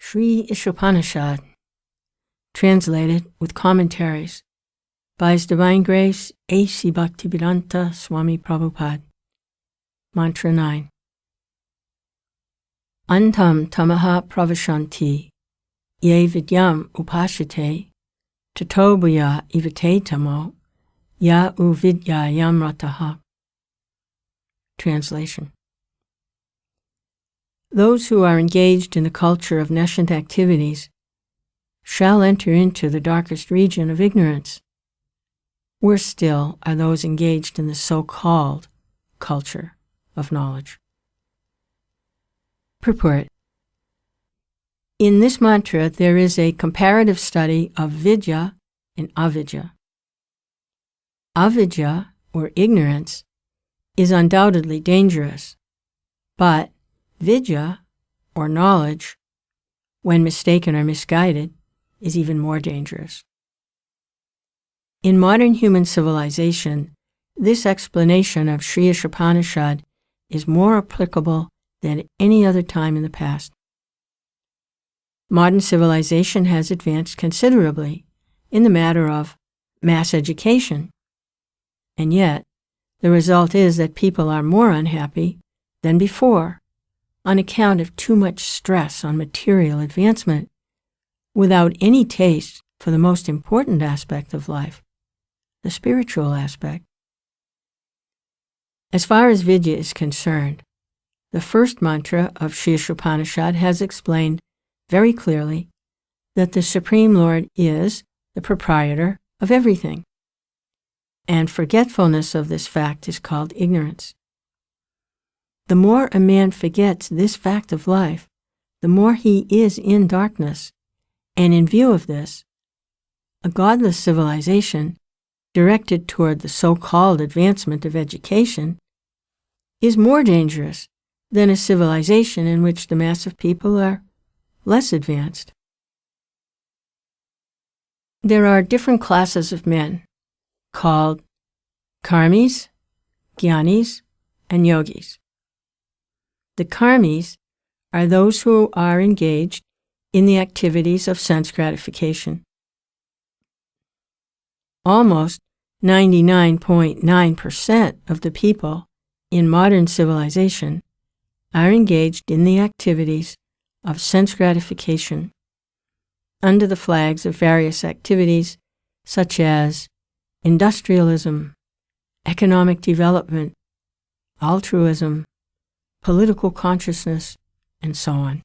Sri Isopanisad, translated with commentaries by His Divine Grace A.C. Bhaktivedanta Swami Prabhupada. Mantra 9. Antam tamaha pravashanti, ye vidyam upashate, tatobhaya ivate tamo, ya uvidyayam rataha. Translation. Those who are engaged in the culture of nescient activities shall enter into the darkest region of ignorance. Worse still are those engaged in the so-called culture of knowledge. Purport. In this mantra, there is a comparative study of vidya and avidya. Avidya, or ignorance, is undoubtedly dangerous, but vidya, or knowledge, when mistaken or misguided, is even more dangerous. In modern human civilization, this explanation of Sri Isopanisad is more applicable than at any other time in the past. Modern civilization has advanced considerably in the matter of mass education, and yet the result is that people are more unhappy than before on account of too much stress on material advancement without any taste for the most important aspect of life, the spiritual aspect. As far as vidya is concerned, the first mantra of Sri Isopanisad has explained very clearly that the Supreme Lord is the proprietor of everything, and forgetfulness of this fact is called ignorance. The more a man forgets this fact of life, the more he is in darkness, and in view of this, a godless civilization directed toward the so-called advancement of education is more dangerous than a civilization in which the mass of people are less advanced. There are different classes of men called karmis, jnanis, and yogis. The karmis are those who are engaged in the activities of sense gratification. Almost 99.9% of the people in modern civilization are engaged in the activities of sense gratification under the flags of various activities such as industrialism, economic development, altruism, political consciousness, and so on.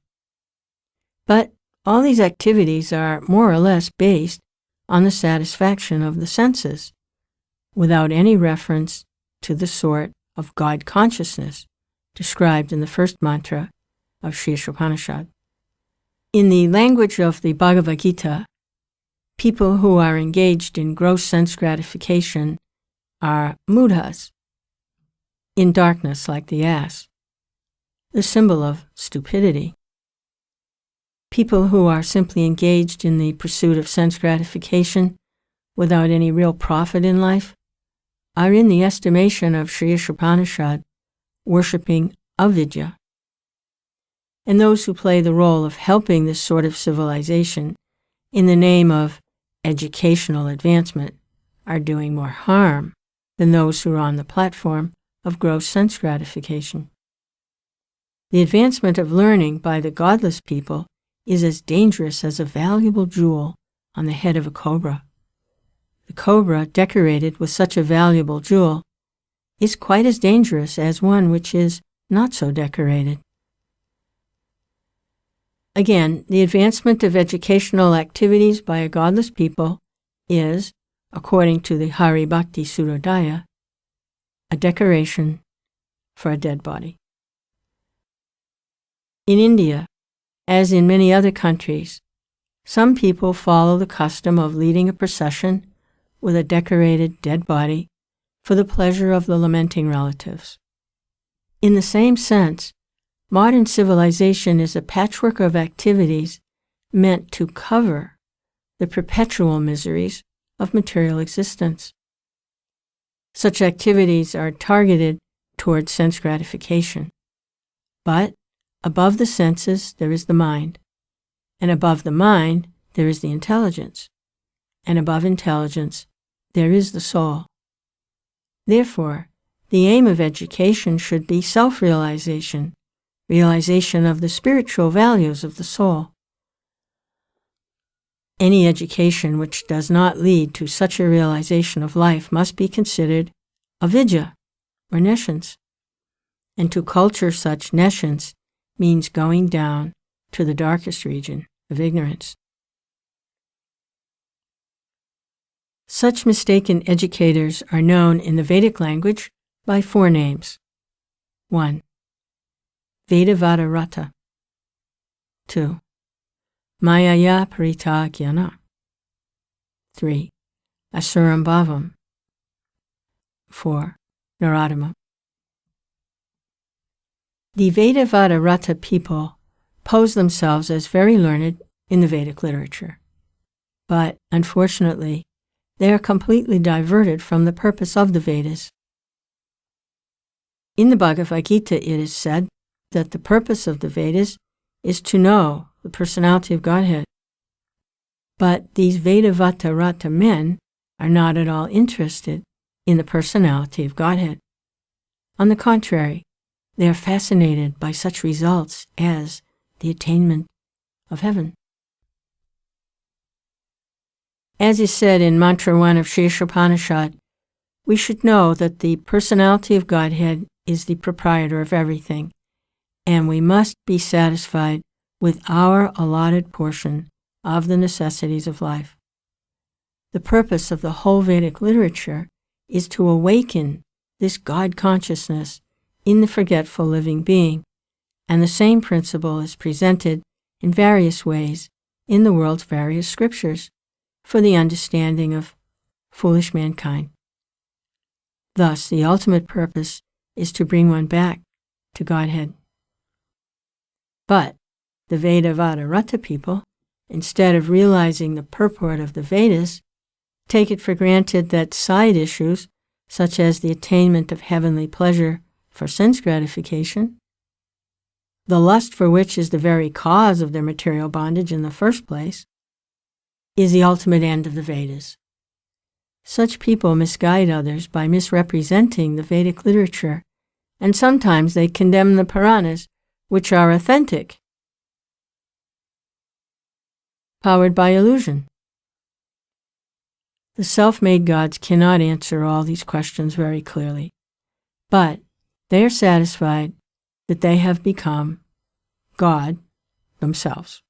But all these activities are more or less based on the satisfaction of the senses, without any reference to the sort of God consciousness described in the first mantra of Sri Isopanisad. In the language of the Bhagavad Gita, people who are engaged in gross sense gratification are mudhas, in darkness like the ass, the symbol of stupidity. People who are simply engaged in the pursuit of sense gratification without any real profit in life are, in the estimation of Sri Isopanisad, worshipping avidya. And those who play the role of helping this sort of civilization in the name of educational advancement are doing more harm than those who are on the platform of gross sense gratification. The advancement of learning by the godless people is as dangerous as a valuable jewel on the head of a cobra. The cobra decorated with such a valuable jewel is quite as dangerous as one which is not so decorated. Again, the advancement of educational activities by a godless people is, according to the Hari Bhakti Surodaya, a decoration for a dead body. In India, as in many other countries, some people follow the custom of leading a procession with a decorated dead body for the pleasure of the lamenting relatives. In the same sense, modern civilization is a patchwork of activities meant to cover the perpetual miseries of material existence. Such activities are targeted toward sense gratification. But above the senses there is the mind, and above the mind there is the intelligence, and above intelligence there is the soul. Therefore, the aim of education should be self-realization, realization of the spiritual values of the soul. Any education which does not lead to such a realization of life must be considered avidya, or nescience, and to culture such nescience means going down to the darkest region of ignorance. Such mistaken educators are known in the Vedic language by 4 names. 1. Vedavadarata. 2. Mayaya parita jnana. 3. Asurambhavam. 4. Naradama. The Vedavadarata people pose themselves as very learned in the Vedic literature, but unfortunately, they are completely diverted from the purpose of the Vedas. In the Bhagavad Gita, it is said that the purpose of the Vedas is to know the personality of Godhead. But these Vedavadarata men are not at all interested in the personality of Godhead. On the contrary, they are fascinated by such results as the attainment of heaven. As is said in Mantra 1 of Sri Isopanisad, we should know that the personality of Godhead is the proprietor of everything, and we must be satisfied with our allotted portion of the necessities of life. The purpose of the whole Vedic literature is to awaken this God consciousness in the forgetful living being, and the same principle is presented in various ways in the world's various scriptures for the understanding of foolish mankind. Thus, the ultimate purpose is to bring one back to Godhead. But the Vedavadarata people, instead of realizing the purport of the Vedas, take it for granted that side issues, such as the attainment of heavenly pleasure for sense gratification, the lust for which is the very cause of their material bondage in the first place, is the ultimate end of the Vedas. Such people misguide others by misrepresenting the Vedic literature, and sometimes they condemn the Puranas, which are authentic, powered by illusion. The self-made gods cannot answer all these questions very clearly, but they are satisfied that they have become God themselves.